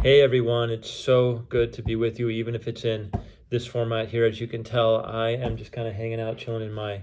Hey everyone, it's so good to be with you, even if it's in this format here. As you can tell, I am just kind of hanging out, chilling in my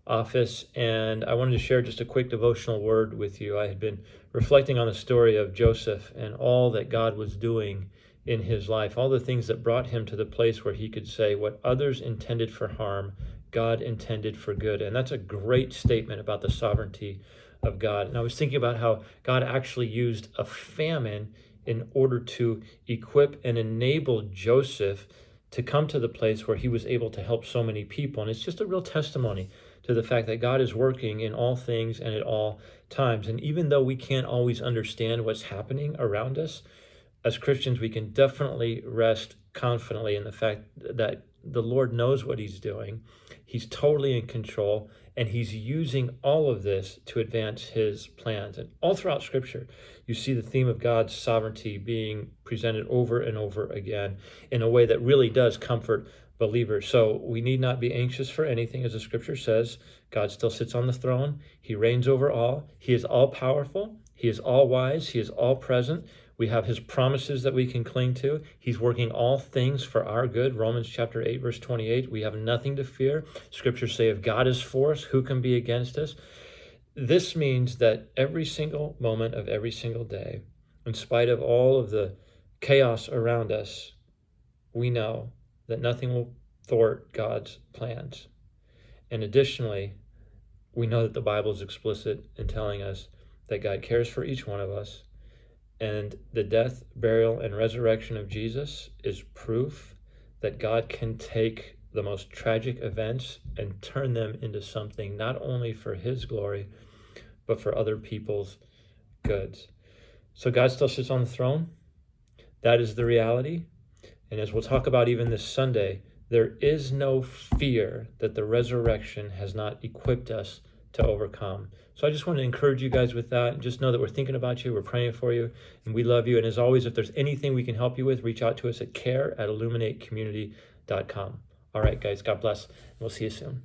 office, and I wanted to share just a quick devotional word with you. I had been reflecting on the story of Joseph and all that God was doing in his life, all the things that brought him to the place where he could say, what others intended for harm, God intended for good. And that's a great statement about the sovereignty of God. And I was thinking about how God actually used a famine in order to equip and enable Joseph to come to the place where he was able to help so many people. And it's just a real testimony to the fact that God is working in all things and at all times. And even though we can't always understand what's happening around us, as Christians, we can definitely rest confidently in the fact that the Lord knows what he's doing. He's totally in control, and he's using all of this to advance his plans. And all throughout Scripture, you see the theme of God's sovereignty being presented over and over again in a way that really does comfort believers. So we need not be anxious for anything. As the Scripture says, God still sits on the throne. He reigns over all. He is all powerful. He is all wise. He is all present. We have his promises that we can cling to. He's working all things for our good. Romans chapter 8, verse 28. We have nothing to fear. Scriptures say, if God is for us, who can be against us? This means that every single moment of every single day, in spite of all of the chaos around us, we know that nothing will thwart God's plans. And additionally, we know that the Bible is explicit in telling us that God cares for each one of us. And the death, burial, and resurrection of Jesus is proof that God can take the most tragic events and turn them into something not only for his glory, but for other people's goods. So God still sits on the throne. That is the reality. And as we'll talk about even this Sunday, there is no fear that the resurrection has not equipped us to overcome. So I just want to encourage you guys with that. And just know that we're thinking about you, we're praying for you, and we love you. And as always, if there's anything we can help you with, reach out to us at care@illuminatecommunity.com. All right, guys, God bless, and we'll see you soon.